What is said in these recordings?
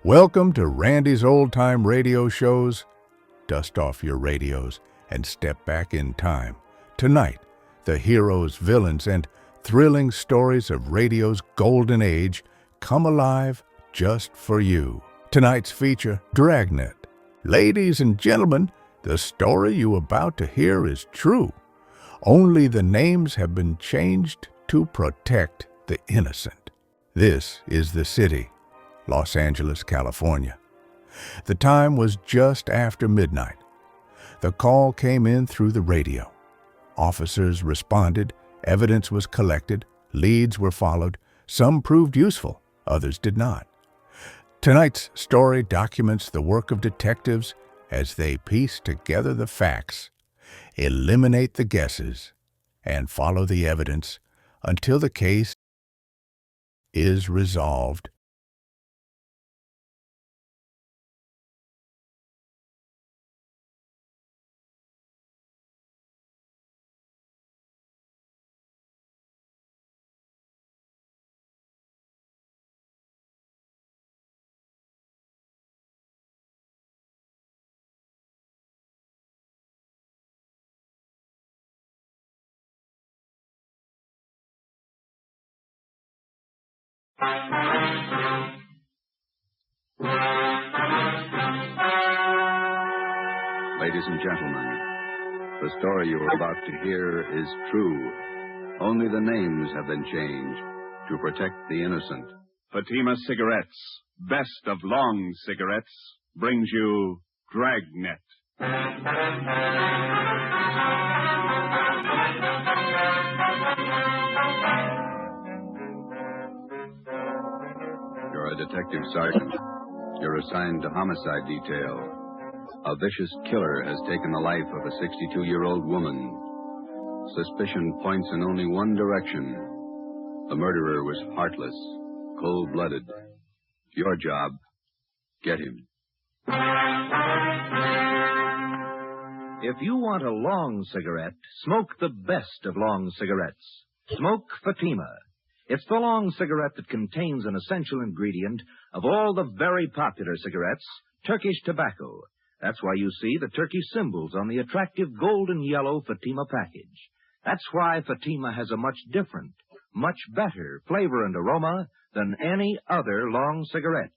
Welcome to Randy's Old Time Radio Shows. Dust off your radios and step back in time. Tonight, the heroes, villains, and thrilling stories of radio's golden age come alive just for you. Tonight's feature, Dragnet. Ladies and gentlemen, the story you're about to hear is true. Only the names have been changed to protect the innocent. This is the city, Los Angeles, California. The time was just after midnight. The call came in through the radio. Officers responded, evidence was collected, leads were followed. Some proved useful, others did not. Tonight's story documents the work of detectives as they piece together the facts, eliminate the guesses, and follow the evidence until the case is resolved. Ladies and gentlemen, the story you are about to hear is true. Only the names have been changed to protect the innocent. Fatima Cigarettes, best of long cigarettes, brings you Dragnet. You're a detective sergeant. You're assigned to homicide detail. A vicious killer has taken the life of a 62-year-old woman. Suspicion points in only one direction. The murderer was heartless, cold-blooded. Your job, get him. If you want a long cigarette, smoke the best of long cigarettes. Smoke Fatima. It's the long cigarette that contains an essential ingredient of all the very popular cigarettes, Turkish tobacco. That's why you see the Turkish symbols on the attractive golden yellow Fatima package. That's why Fatima has a much different, much better flavor and aroma than any other long cigarette.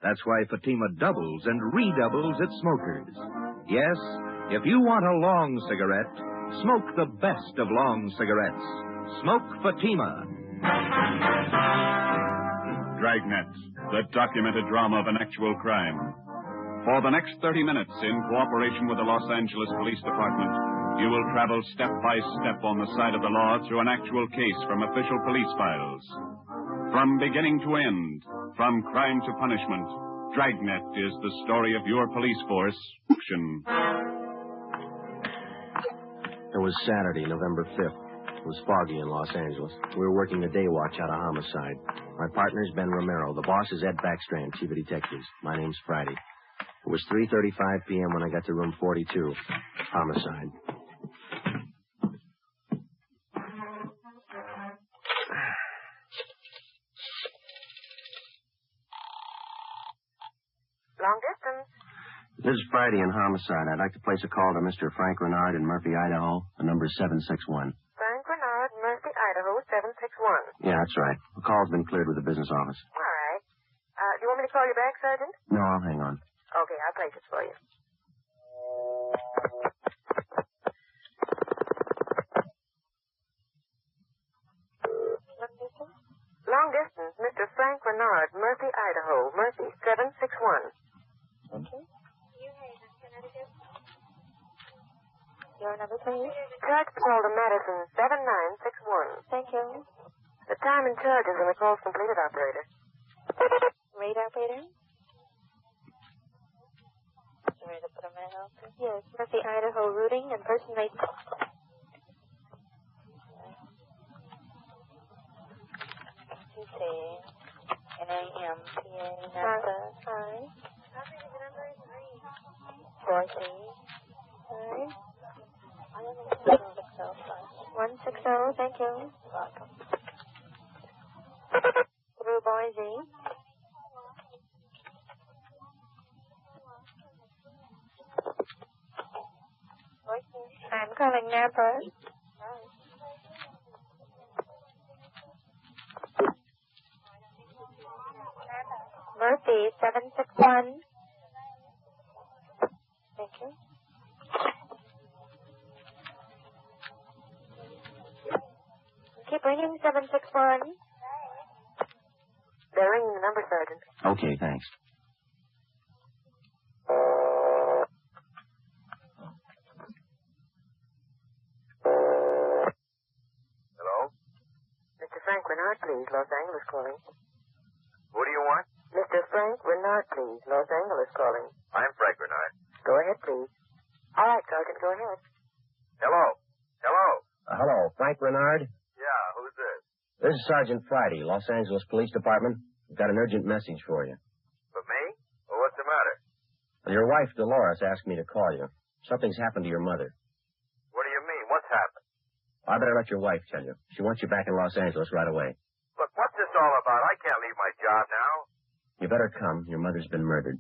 That's why Fatima doubles and redoubles its smokers. Yes, if you want a long cigarette, smoke the best of long cigarettes. Smoke Fatima. Dragnet, the documented drama of an actual crime. For the next 30 minutes, in cooperation with the Los Angeles Police Department, you will travel step by step on the side of the law through an actual case from official police files. From beginning to end, from crime to punishment, Dragnet is the story of your police force. It was Saturday, November 5th. It was foggy in Los Angeles. We were working a day watch out of homicide. My partner's Ben Romero. The boss is Ed Backstrand, chief of detectives. My name's Friday. It was 3:35 p.m. when I got to room 42. Homicide. Long distance. This is Friday in homicide. I'd like to place a call to Mr. Frank Renard in Murphy, Idaho. The number is 761. Frank Renard, Murphy, Idaho, 761. Yeah, that's right. The call's been cleared with the business office. All right. Do you want me to call you back, Sergeant? No, I'll hang on. Okay, I'll place it for you. Long distance, Mr. Frank Renard, Murphy, Idaho, Murphy, 761. Okay. Your number, please. Charge call to Madison, 7961. Thank you. The time and charges when the call's completed, operator. Read, operator. You ready to put a man out? Yes, Murphy, Idaho, routing and person made. N-A-M-P-A, NASA. Hi. 4-3. Hi. 160, thank you. Welcome. Blue Boy Z. calling Napa. Murphy, 761. Thank you. Keep ringing, 761. They're ringing the number, Sergeant. Okay, thanks. Hello? Mr. Frank Renard, please. Los Angeles calling. Who do you want? Mr. Frank Renard, please. Los Angeles calling. I'm Frank Renard. Go ahead, please. All right, Sergeant, go ahead. Hello? Hello? Hello, Frank Renard? Yeah, who's this? This is Sergeant Friday, Los Angeles Police Department. We've got an urgent message for you. For me? Well, what's the matter? Your wife, Dolores, asked me to call you. Something's happened to your mother. What do you mean? What's happened? I better let your wife tell you. She wants you back in Los Angeles right away. Look, what's this all about? I can't leave my job now. You better come. Your mother's been murdered.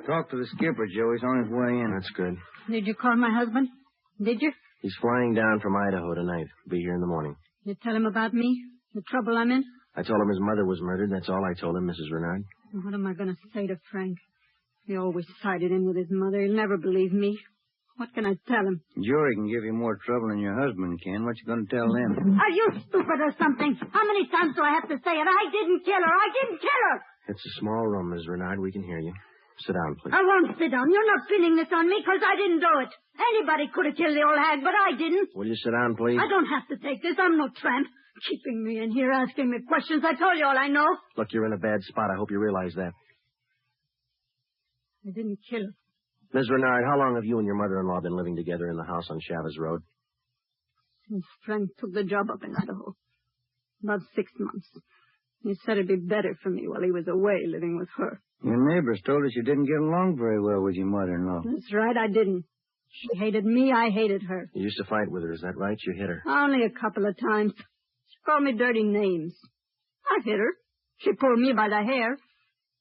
Talk to the skipper, Joe. He's on his way in. That's good. Did you call my husband? Did you? He's flying down from Idaho tonight. Be here in the morning. You tell him about me? The trouble I'm in? I told him his mother was murdered. That's all I told him, Mrs. Renard. What am I going to say to Frank? He always sided in with his mother. He'll never believe me. What can I tell him? Jury can give you more trouble than your husband can. What you going to tell them? Are you stupid or something? How many times do I have to say it? I didn't kill her. I didn't kill her. It's a small room, Miss Renard. We can hear you. Sit down, please. I won't sit down. You're not pinning this on me because I didn't do it. Anybody could have killed the old hag, but I didn't. Will you sit down, please? I don't have to take this. I'm no tramp. Keeping me in here, asking me questions. I told you all I know. Look, you're in a bad spot. I hope you realize that. I didn't kill her. Miss Renard, how long have you and your mother-in-law been living together in the house on Chavez Road? Since Frank took the job up in Idaho. About 6 months. He said it'd be better for me while he was away living with her. Your neighbors told us you didn't get along very well with your mother-in-law. That's right, I didn't. She hated me, I hated her. You used to fight with her, is that right? You hit her. Only a couple of times. She called me dirty names. I hit her. She pulled me by the hair.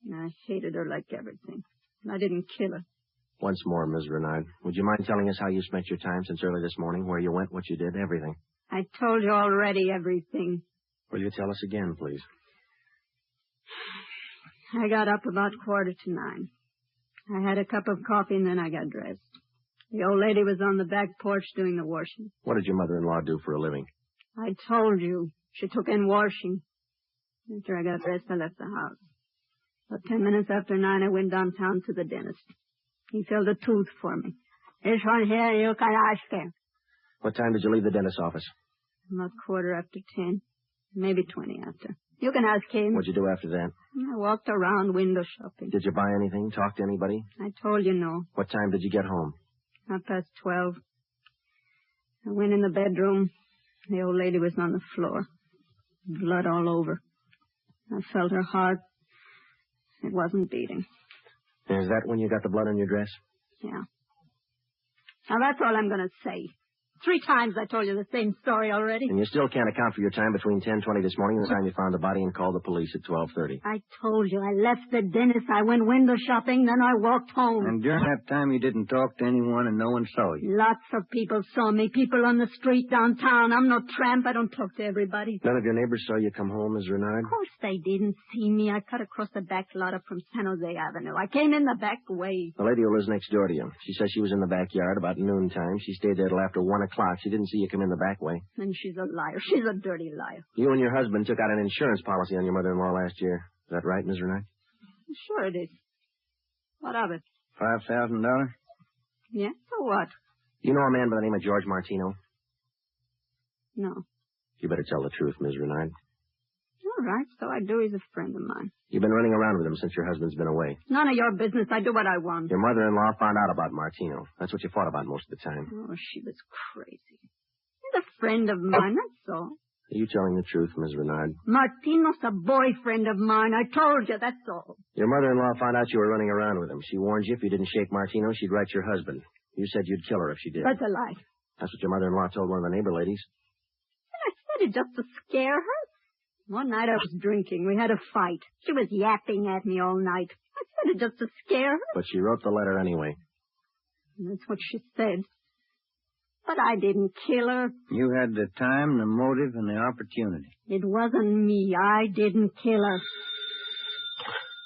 And I hated her like everything. I didn't kill her. Once more, Ms. Renard, would you mind telling us how you spent your time since early this morning, where you went, what you did, everything? I told you already everything. Will you tell us again, please? I got up about 8:45. I had a cup of coffee and then I got dressed. The old lady was on the back porch doing the washing. What did your mother-in-law do for a living? I told you. She took in washing. After I got dressed, I left the house. About 10 minutes after 9, I went downtown to the dentist. He filled a tooth for me. This one here, you can ask him. What time did you leave the dentist's office? About 10:15. Maybe 20 after. You can ask him. What'd you do after that? I walked around window shopping. Did you buy anything? Talk to anybody? I told you no. What time did you get home? 12:30. I went in the bedroom. The old lady was on the floor. Blood all over. I felt her heart. It wasn't beating. Is that when you got the blood on your dress? Yeah. Now, that's all I'm going to say. 3 times I told you the same story already. And you still can't account for your time between 10:20 this morning and the time you found the body and called the police at 12:30. I told you. I left the dentist. I went window shopping. Then I walked home. And during that time, you didn't talk to anyone and no one saw you. Lots of people saw me. People on the street downtown. I'm no tramp. I don't talk to everybody. None of your neighbors saw you come home, Ms. Renard? Of course they didn't see me. I cut across the back lot up from San Jose Avenue. I came in the back way. The lady who lives next door to you. She says she was in the backyard about noontime. She stayed there till after 1 o'clock. She didn't see you come in the back way. And she's a liar. She's a dirty liar. You and your husband took out an insurance policy on your mother-in-law last year. Is that right, Ms. Renard? Sure it is. What of it? $5,000? Yeah, so what? You know a man by the name of George Martino? No. You better tell the truth, Ms. Renard. All right, so I do. He's a friend of mine. You've been running around with him since your husband's been away. None of your business. I do what I want. Your mother-in-law found out about Martino. That's what you fought about most of the time. Oh, she was crazy. He's a friend of mine, that's all. Are you telling the truth, Ms. Renard? Martino's a boyfriend of mine. I told you, that's all. Your mother-in-law found out you were running around with him. She warned you if you didn't shake Martino, she'd write your husband. You said you'd kill her if she did. That's a lie. That's what your mother-in-law told one of the neighbor ladies. said it just to scare her. One night I was drinking. We had a fight. She was yapping at me all night. I said it just to scare her. But she wrote the letter anyway. That's what she said. But I didn't kill her. You had the time, the motive, and the opportunity. It wasn't me. I didn't kill her.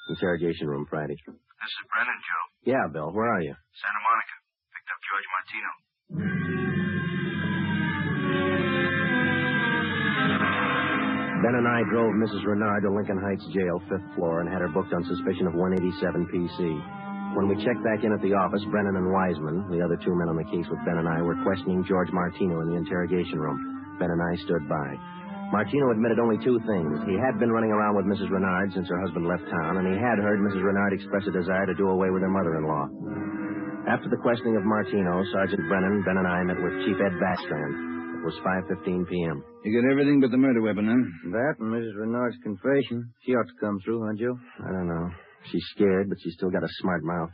Interrogation room, Friday. This is Brennan, Joe. Yeah, Bill, where are you? Santa Monica. Picked up George Martino. Ben and I drove Mrs. Renard to Lincoln Heights Jail, 5th floor, and had her booked on suspicion of 187 PC. When we checked back in at the office, Brennan and Wiseman, the other two men on the case with Ben and I, were questioning George Martino in the interrogation room. Ben and I stood by. Martino admitted only two things. He had been running around with Mrs. Renard since her husband left town, and he had heard Mrs. Renard express a desire to do away with her mother-in-law. After the questioning of Martino, Sergeant Brennan, Ben and I met with Chief Ed Backstrand. It was 5:15 p.m. You got everything but the murder weapon, huh? That and Mrs. Renard's confession. She ought to come through, huh, Joe? I don't know. She's scared, but she's still got a smart mouth.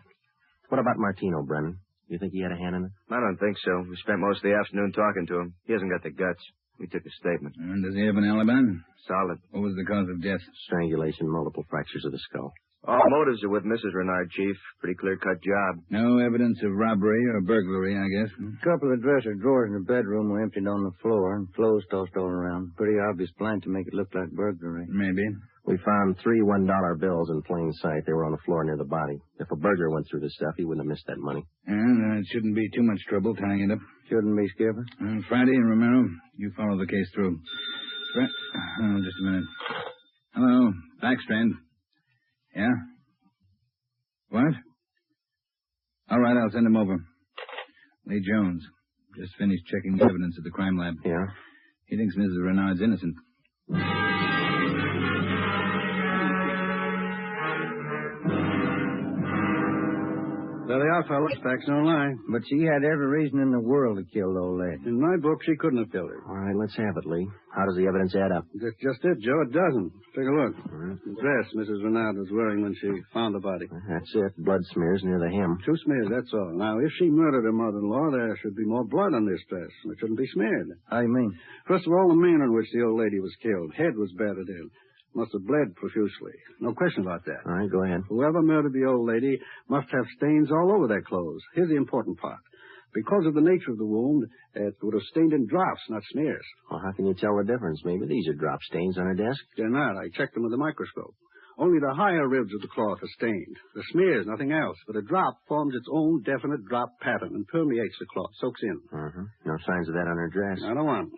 What about Martino, Brennan? You think he had a hand in it? I don't think so. We spent most of the afternoon talking to him. He hasn't got the guts. We took a statement. And does he have an alibi? Solid. What was the cause of death? Strangulation, multiple fractures of the skull. All motives are with Mrs. Renard, Chief. Pretty clear-cut job. No evidence of robbery or burglary, I guess. A couple of dresser drawers in the bedroom were emptied on the floor and clothes tossed all around. Pretty obvious plan to make it look like burglary. Maybe. We found 3 $1 bills in plain sight. They were on the floor near the body. If a burglar went through the stuff, he wouldn't have missed that money. And it shouldn't be too much trouble tying it up. Shouldn't be, Skipper. Friday and Romero, you follow the case through. Just a minute. Hello, Backstrand. Yeah? What? All right, I'll send him over. Lee Jones. Just finished checking the evidence at the crime lab. Yeah? He thinks Mrs. Renard's innocent. There they are, fellas. Facts don't lie. But she had every reason in the world to kill the old lady. In my book, she couldn't have killed her. All right, let's have it, Lee. How does the evidence add up? That's just it, Joe. It doesn't. Take a look. The dress Mrs. Renard was wearing when she found the body. That's it. Blood smears near the hem. 2 smears, that's all. Now, if she murdered her mother-in-law, there should be more blood on this dress. It shouldn't be smeared. How do you mean? First of all, the manner in which the old lady was killed. Head was battered in. Must have bled profusely. No question about that. All right, go ahead. Whoever murdered the old lady must have stains all over their clothes. Here's the important part. Because of the nature of the wound, it would have stained in drops, not smears. Well, how can you tell the difference? Maybe these are drop stains on her desk. They're not. I checked them with a microscope. Only the higher ribs of the cloth are stained. The smears, nothing else. But a drop forms its own definite drop pattern and permeates the cloth, soaks in. No signs of that on her dress. I don't want.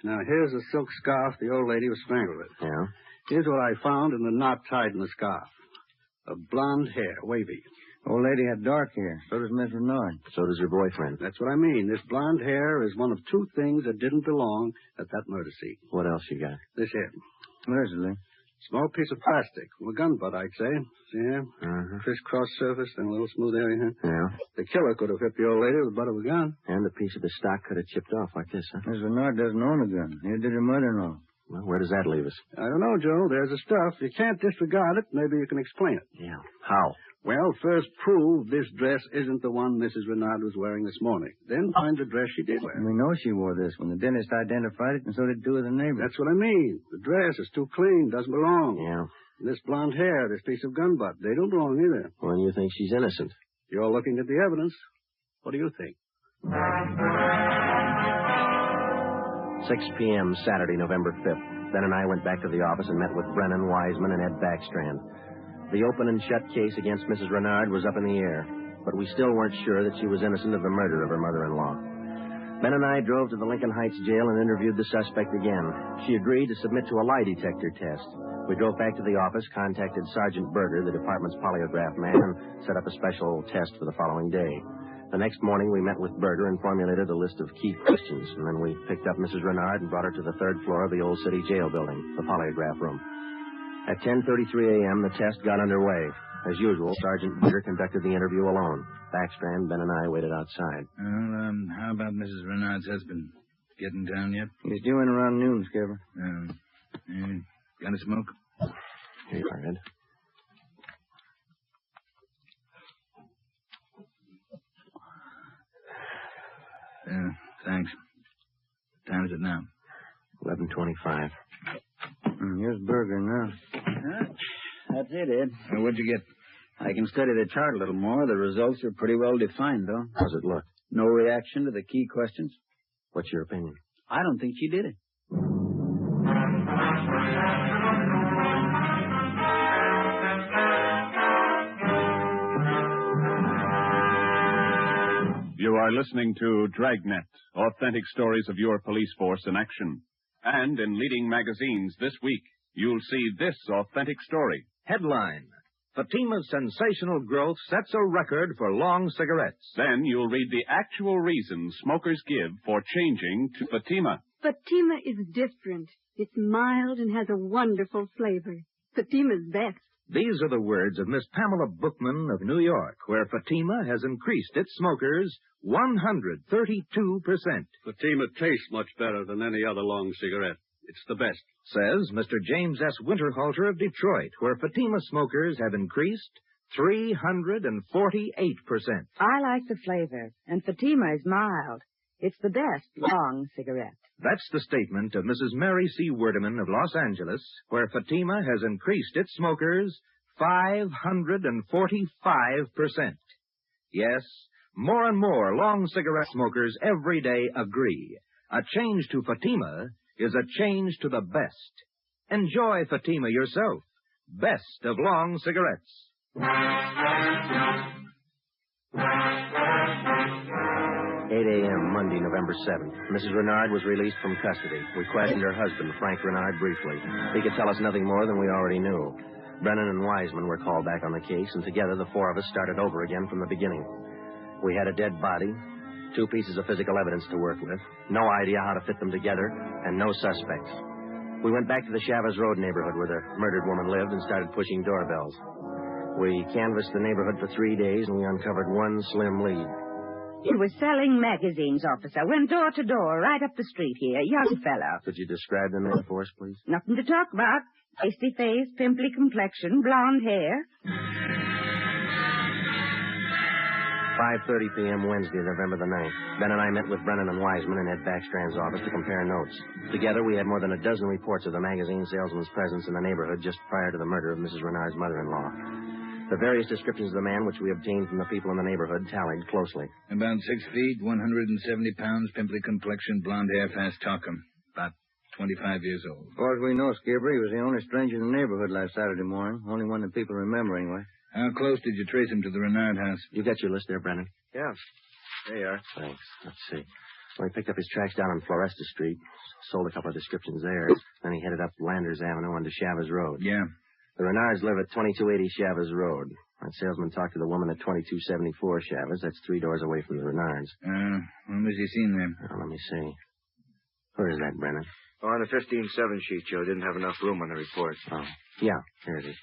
Now, here's the silk scarf the old lady was strangled with. Yeah? Here's what I found in the knot tied in the scarf. A blonde hair, wavy. Old lady had dark hair. So does Miss Renard. So does her boyfriend. That's what I mean. This blonde hair is one of 2 things that didn't belong at that murder scene. What else you got? This here. Where's it, Lee? Small piece of plastic. Well, a gun butt, I'd say. See here? Crisscross surface and a little smooth area here. Yeah. The killer could have hit the old lady with the butt of a gun. And a piece of the stock could have chipped off like this, huh? Miss Renard doesn't own a gun. Neither did her mother-in-law. Well, where does that leave us? I don't know, Joe. There's the stuff. You can't disregard it. Maybe you can explain it. Yeah. How? Well, first prove this dress isn't the one Mrs. Renard was wearing this morning. Then find the dress she did wear. We know she wore this when the dentist identified it, and so did 2 of the neighbors. That's what I mean. The dress is too clean, doesn't belong. Yeah. This blonde hair, this piece of gun butt, they don't belong either. Well, you think she's innocent? You're looking at the evidence. What do you think? 6 p.m., Saturday, November 5th. Ben and I went back to the office and met with Brennan, Wiseman, and Ed Backstrand. The open and shut case against Mrs. Renard was up in the air, but we still weren't sure that she was innocent of the murder of her mother-in-law. Ben and I drove to the Lincoln Heights jail and interviewed the suspect again. She agreed to submit to a lie detector test. We drove back to the office, contacted Sergeant Berger, the department's polygraph man, and set up a special test for the following day. The next morning, we met with Berger and formulated a list of key questions, and then we picked up Mrs. Renard and brought her to the 3rd floor of the old city jail building, the polygraph room. At 10:33 a.m., the test got underway. As usual, Sergeant Berger conducted the interview alone. Backstrand, Ben, and I waited outside. Well, how about Mrs. Renard's husband? Getting down yet? He's due in around noon, Skipper. Got a smoke? Here you are, Ed. Thanks. What time is it now? 11:25. Here's Burger now. That's it, Ed. What'd you get? I can study the chart a little more. The results are pretty well defined, though. How's it look? No reaction to the key questions. What's your opinion? I don't think she did it. You are listening to Dragnet, authentic stories of your police force in action. And in leading magazines this week, you'll see this authentic story. Headline: Fatima's sensational growth sets a record for long cigarettes. Then you'll read the actual reasons smokers give for changing to Fatima. Fatima is different. It's mild and has a wonderful flavor. Fatima's best. These are the words of Miss Pamela Bookman of New York, where Fatima has increased its smokers 132%. Fatima tastes much better than any other long cigarette. It's the best. Says Mr. James S. Winterhalter of Detroit, where Fatima smokers have increased 348%. I like the flavor, and Fatima is mild. It's the best long cigarette. That's the statement of Mrs. Mary C. Werdeman of Los Angeles, where Fatima has increased its smokers 545%. Yes, more and more long cigarette smokers every day agree. A change to Fatima is a change to the best. Enjoy Fatima yourself. Best of long cigarettes. 8 a.m., Monday, November 7th. Mrs. Renard was released from custody. We questioned her husband, Frank Renard, briefly. He could tell us nothing more than we already knew. Brennan and Wiseman were called back on the case, and together the four of us started over again from the beginning. We had a dead body, 2 pieces of physical evidence to work with, no idea how to fit them together, and no suspects. We went back to the Chavez Road neighborhood where the murdered woman lived and started pushing doorbells. We canvassed the neighborhood for 3 days, and we uncovered one slim lead. He was selling magazines, officer. Went door to door, right up the street here. Young fellow. Could you describe the man for us, please? Nothing to talk about. Pasty face, pimply complexion, blonde hair. 5:30 p.m. Wednesday, November the 9th. Ben and I met with Brennan and Wiseman in Ed Backstrand's office to compare notes. Together, we had more than a dozen reports of the magazine salesman's presence in the neighborhood just prior to the murder of Mrs. Renard's mother-in-law. The various descriptions of the man which we obtained from the people in the neighborhood tallied closely. About 6 feet, 170 pounds, pimply complexion, blonde hair, fast talker. About 25 years old. As far as we know, Skipper, he was the only stranger in the neighborhood last Saturday morning. Only one that people remember, anyway. How close did you trace him to the Renard house? You got your list there, Brennan? Yeah. There you are. Thanks. Let's see. Well, he picked up his tracks down on Floresta Street, sold a couple of descriptions there. Then he headed up Landers Avenue onto Chavez Road. Yeah. The Renards live at 2280 Chavez Road. That salesman talked to the woman at 2274 Chavez. That's 3 doors away from the Renards. When was he seen there? Let me see. Where is that, Brennan? Oh, on the 15-7 sheet, Joe. Didn't have enough room on the report. Oh, yeah. Here it is.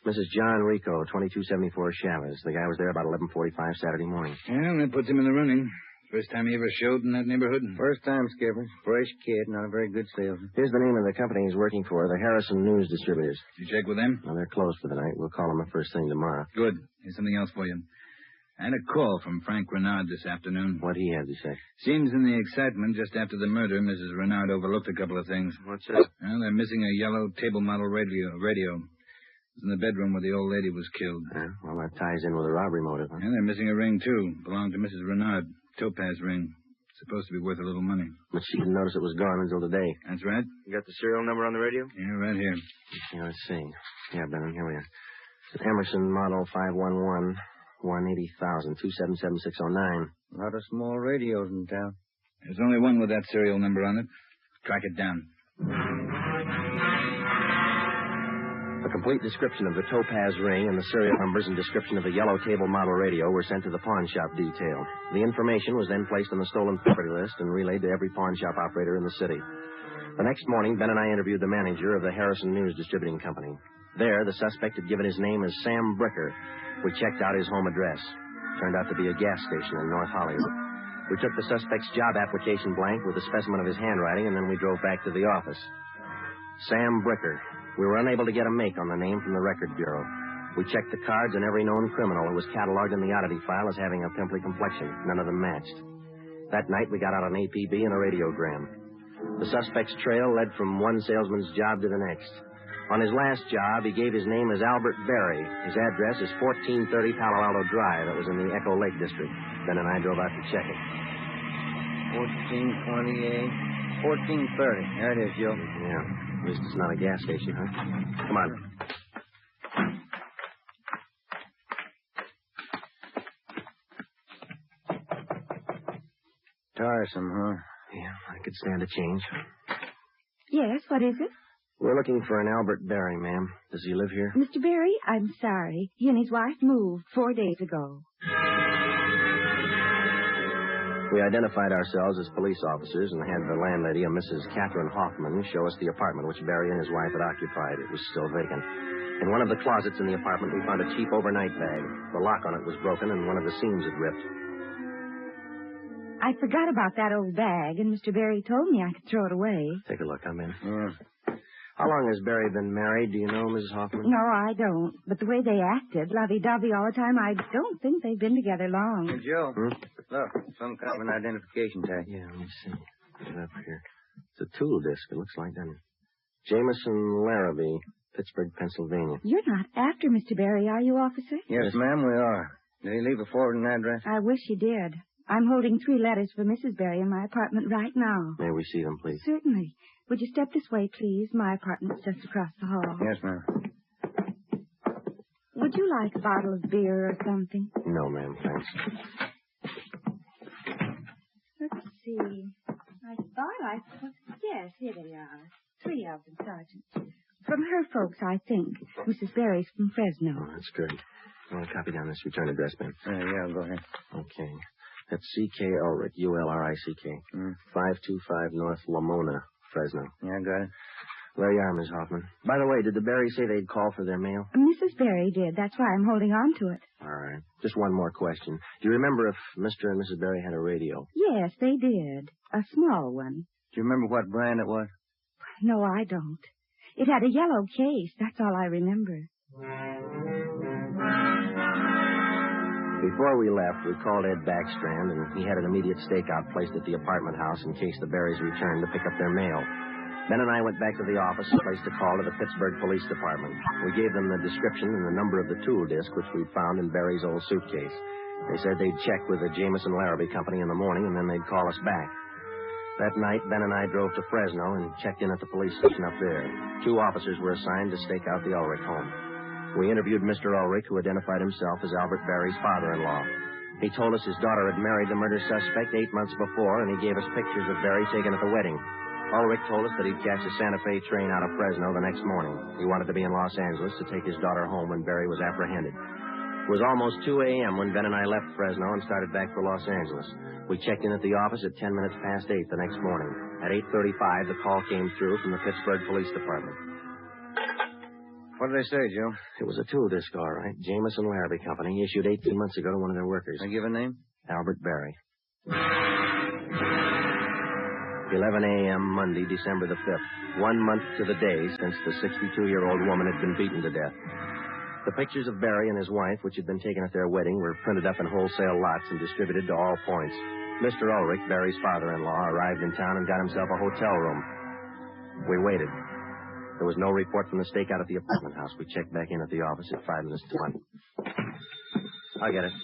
Mrs. John Rico, 2274 Chavez. The guy was there about 11:45 Saturday morning. Yeah, that puts him in the running. First time he ever showed in that neighborhood? First time, Skipper. Fresh kid, not a very good salesman. Here's the name of the company he's working for, the Harrison News Distributors. You check with them? No, they're closed for the night. We'll call them the first thing tomorrow. Good. Here's something else for you. I had a call from Frank Renard this afternoon. What'd he have to say? Seems in the excitement just after the murder, Mrs. Renard overlooked a couple of things. What's that? Well, they're missing a yellow table model radio. It was in the bedroom where the old lady was killed. Well, that ties in with a robbery motive, huh? And they're missing a ring, too. Belonged to Mrs. Renard. Topaz ring. Supposed to be worth a little money. But she didn't notice it was gone until today. That's right. You got the serial number on the radio? Yeah, right here. Yeah, let's see. Yeah, Brennan, here we are. Emerson model 511, 180,000, 277,609. A lot of small radios in town. There's only one with that serial number on it. Track it down. A complete description of the Topaz ring and the serial numbers and description of the yellow table model radio were sent to the pawn shop detail. The information was then placed on the stolen property list and relayed to every pawn shop operator in the city. The next morning, Ben and I interviewed the manager of the Harrison News Distributing Company. There, the suspect had given his name as Sam Bricker. We checked out his home address. Turned out to be a gas station in North Hollywood. We took the suspect's job application blank with a specimen of his handwriting, and then we drove back to the office. Sam Bricker. We were unable to get a make on the name from the Record Bureau. We checked the cards, and every known criminal who was cataloged in the oddity file as having a pimply complexion. None of them matched. That night, we got out an APB and a radiogram. The suspect's trail led from one salesman's job to the next. On his last job, he gave his name as Albert Berry. His address is 1430 Palo Alto Drive. That was in the Echo Lake district. Ben and I drove out to check it. 1428, 1430. There it is, Joe. Yeah. At least it's not a gas station, huh? Come on. Tiresome, huh? Yeah, I could stand a change. Yes, what is it? We're looking for an Albert Berry, ma'am. Does he live here? Mr. Berry, I'm sorry. He and his wife moved 4 days ago. We identified ourselves as police officers and had the landlady, a Mrs. Catherine Hoffman, show us the apartment which Berry and his wife had occupied. It was still vacant. In one of the closets in the apartment, we found a cheap overnight bag. The lock on it was broken and one of the seams had ripped. I forgot about that old bag, and Mr. Berry told me I could throw it away. Take a look. I'm in. Yeah. How long has Berry been married? Do you know, Mrs. Hoffman? No, I don't. But the way they acted, lovey-dovey all the time, I don't think they've been together long. Hey, Joe. Look, some kind of an identification tag. Yeah, let me see. Get it up here. It's a tool disc, it looks like, doesn't it? Jameson Larrabee, Pittsburgh, Pennsylvania. You're not after Mr. Berry, are you, officer? Yes, ma'am, we are. Did he leave a forwarding address? I wish he did. I'm holding 3 letters for Mrs. Berry in my apartment right now. May we see them, please? Certainly. Would you step this way, please? My apartment's just across the hall. Yes, ma'am. Would you like a bottle of beer or something? No, ma'am, thanks. Let's see. I thought I put... Yes, here they are. 3 of them, Sergeant. From her folks, I think. Mrs. Berry's from Fresno. Oh, that's good. I want to copy down this return address, ma'am. Yeah, go ahead. Okay. That's C.K. Ulrich, U-L-R-I-C-K. 525 North Lamona, Fresno. Yeah, got it. There you are, Miss Hoffman. By the way, did the Berrys say they'd call for their mail? Mrs. Berry did. That's why I'm holding on to it. All right. Just one more question. Do you remember if Mr. and Mrs. Berry had a radio? Yes, they did. A small one. Do you remember what brand it was? No, I don't. It had a yellow case. That's all I remember. Before we left, we called Ed Backstrand, and he had an immediate stakeout placed at the apartment house in case the Berrys returned to pick up their mail. Ben and I went back to the office and placed a call to the Pittsburgh Police Department. We gave them the description and the number of the tool disc which we'd found in Berry's old suitcase. They said they'd check with the Jameson Larrabee Company in the morning, and then they'd call us back. That night, Ben and I drove to Fresno and checked in at the police station up there. 2 officers were assigned to stake out the Ulrich home. We interviewed Mr. Ulrich, who identified himself as Albert Berry's father-in-law. He told us his daughter had married the murder suspect 8 months before, and he gave us pictures of Berry taken at the wedding. Ulrich told us that he'd catch a Santa Fe train out of Fresno the next morning. He wanted to be in Los Angeles to take his daughter home when Berry was apprehended. It was almost 2 a.m. when Ben and I left Fresno and started back for Los Angeles. We checked in at the office at 10 minutes past 8 the next morning. At 8:35, the call came through from the Pittsburgh Police Department. What did they say, Joe? It was a tool disc, all right. Jameson Larrabee Company, issued 18 months ago to one of their workers. They give a name? Albert Berry. 11 a.m. Monday, December the 5th. 1 month to the day since the 62-year-old woman had been beaten to death. The pictures of Berry and his wife, which had been taken at their wedding, were printed up in wholesale lots and distributed to all points. Mr. Ulrich, Berry's father-in-law, arrived in town and got himself a hotel room. We waited. There was no report from the stakeout at the apartment house. We checked back in at the office at 5 minutes to 1. I'll get it.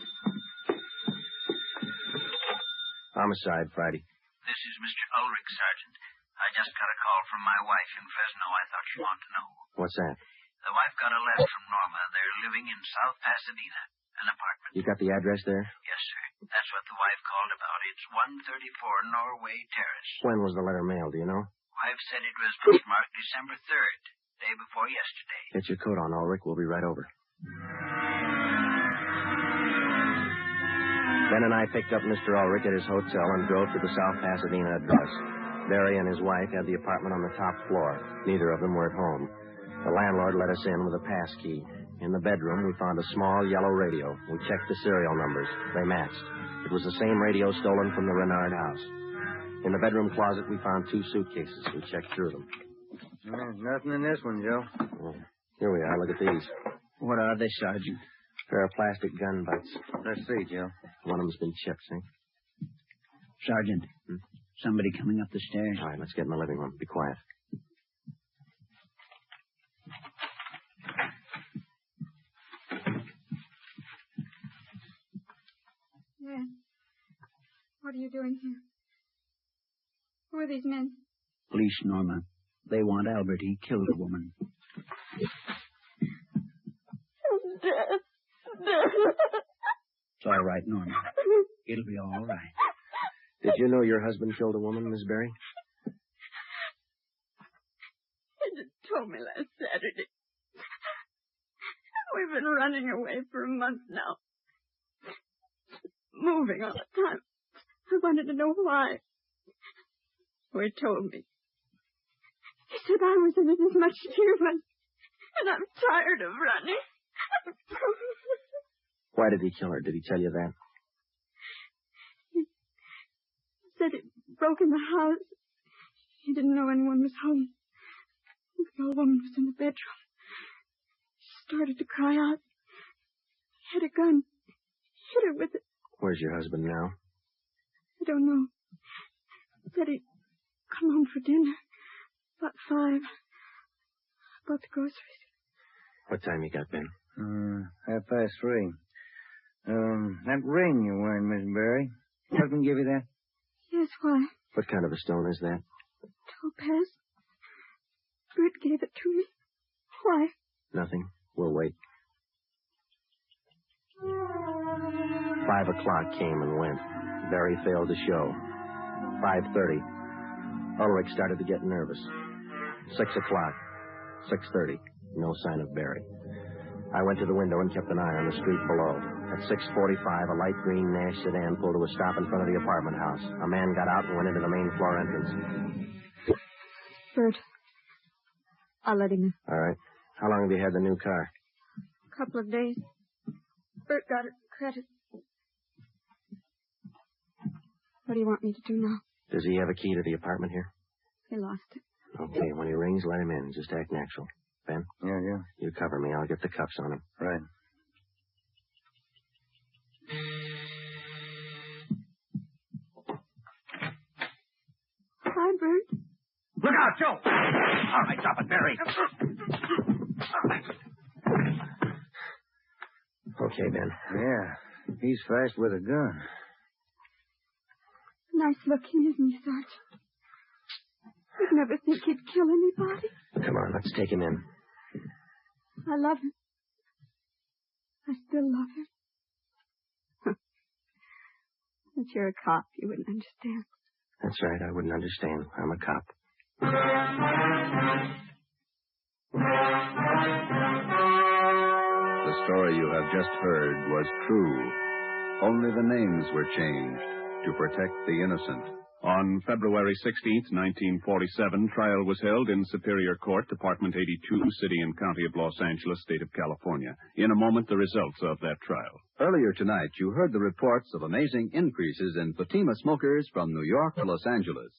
Homicide, Friday. This is Mr. Ulrich, Sergeant. I just got a call from my wife in Fresno. I thought you'd want to know. What's that? The wife got a letter from Norma. They're living in South Pasadena, an apartment. You got the address there? Yes, sir. That's what the wife called about. It's 134 Norway Terrace. When was the letter mailed, do you know? Wife said it was postmarked December 3rd, day before yesterday. Get your coat on, Ulrich. We'll be right over. Ben and I picked up Mr. Ulrich at his hotel and drove to the South Pasadena address. Berry and his wife had the apartment on the top floor. Neither of them were at home. The landlord let us in with a pass key. In the bedroom, we found a small yellow radio. We checked the serial numbers. They matched. It was the same radio stolen from the Renard house. In the bedroom closet, we found 2 suitcases. We checked through them. There's nothing in this one, Joe. Oh, here we are. Look at these. What are they, Sergeant? A pair of plastic gun butts. Let's see, Joe. One of them's been chipped, see? Sergeant, Somebody coming up the stairs. All right, let's get in the living room. Be quiet. Yeah. What are you doing here? Who are these men? Police, Norma. They want Albert. He killed a woman. Death. It's all right, Norma. It'll be all right. Did you know your husband killed a woman, Miss Berry? He just told me last Saturday. We've been running away for a month now. Moving all the time. I wanted to know why. So he told me. He said I was in it as much as you was. And I'm tired of running. Why did he kill her? Did he tell you that? He said he broke in the house. He didn't know anyone was home. The old woman was in the bedroom. She started to cry out. He had a gun. He hit her with it. Where's your husband now? I don't know. He said he'd come home for dinner. About 5. Bought the groceries. What time you got, Ben? 3:30. That ring you're wearing, Miss Berry. Husband give you that? Yes, why? What kind of a stone is that? Topaz. Bert gave it to me. Why? Nothing. We'll wait. 5 o'clock came and went. Berry failed to show. 5:30. Ulrich started to get nervous. 6 o'clock. 6:30. No sign of Berry. I went to the window and kept an eye on the street below. At 6:45, a light green Nash sedan pulled to a stop in front of the apartment house. A man got out and went into the main floor entrance. Bert. I'll let him in. All right. How long have you had the new car? A couple of days. Bert got it credit. What do you want me to do now? Does he have a key to the apartment here? He lost it. Okay, when he rings, let him in. Just act natural. Ben? Yeah. You cover me. I'll get the cuffs on him. Right. Hi, Bert. Look out, Joe! All right, drop it, Barry. Okay, Ben. Yeah. He's fast with a gun. Nice looking, isn't he, Sergeant? You'd never think he'd kill anybody. Come on, let's take him in. I love him. I still love him. But you're a cop. You wouldn't understand. That's right. I wouldn't understand. I'm a cop. The story you have just heard was true. Only the names were changed to protect the innocent. On February 16th, 1947, trial was held in Superior Court, Department 82, City and County of Los Angeles, State of California. In a moment, the results of that trial. Earlier tonight, you heard the reports of amazing increases in Fatima smokers from New York to Los Angeles.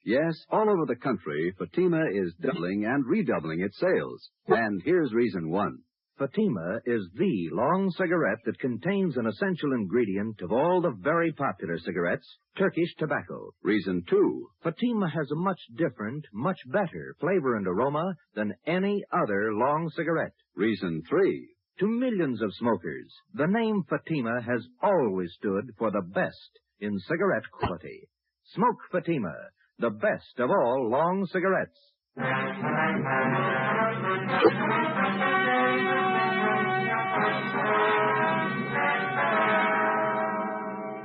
Yes, all over the country, Fatima is doubling and redoubling its sales. And here's reason one. Fatima is the long cigarette that contains an essential ingredient of all the very popular cigarettes, Turkish tobacco. Reason two. Fatima has a much different, much better flavor and aroma than any other long cigarette. Reason three. To millions of smokers, the name Fatima has always stood for the best in cigarette quality. Smoke Fatima, the best of all long cigarettes.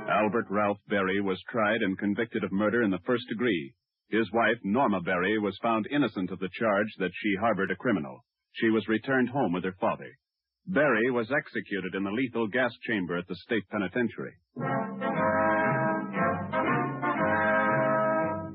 Albert Ralph Berry was tried and convicted of murder in the first degree. His wife, Norma Berry, was found innocent of the charge that she harbored a criminal. She was returned home with her father. Berry was executed in the lethal gas chamber at the state penitentiary.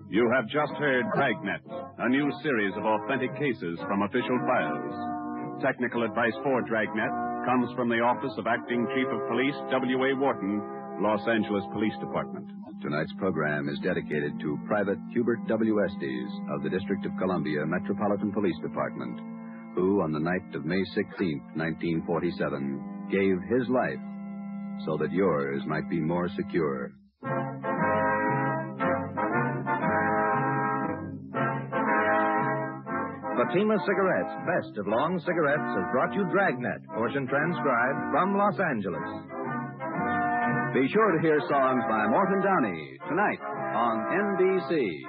You have just heard Dragnet, a new series of authentic cases from official files. Technical advice for Dragnet comes from the Office of Acting Chief of Police W.A. Wharton, Los Angeles Police Department. Tonight's program is dedicated to Private Hubert W. Estes of the District of Columbia Metropolitan Police Department, who on the night of May 16, 1947, gave his life so that yours might be more secure. Fatima Cigarettes, best of long cigarettes, has brought you Dragnet, portion transcribed from Los Angeles. Be sure to hear songs by Morton Downey tonight on NBC.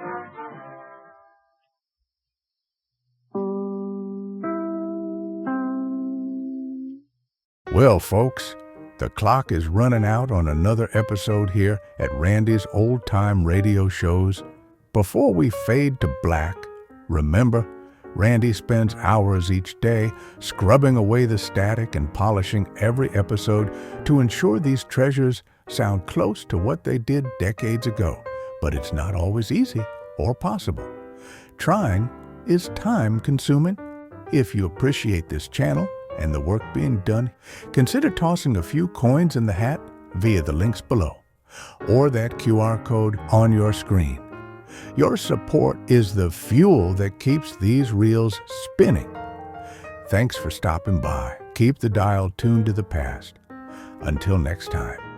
Well, folks, the clock is running out on another episode here at Randy's Old Time Radio Shows. Before we fade to black, remember, Randy spends hours each day scrubbing away the static and polishing every episode to ensure these treasures sound close to what they did decades ago. But it's not always easy or possible. Trying is time-consuming. If you appreciate this channel and the work being done, consider tossing a few coins in the hat via the links below or that QR code on your screen. Your support is the fuel that keeps these reels spinning. Thanks for stopping by. Keep the dial tuned to the past. Until next time.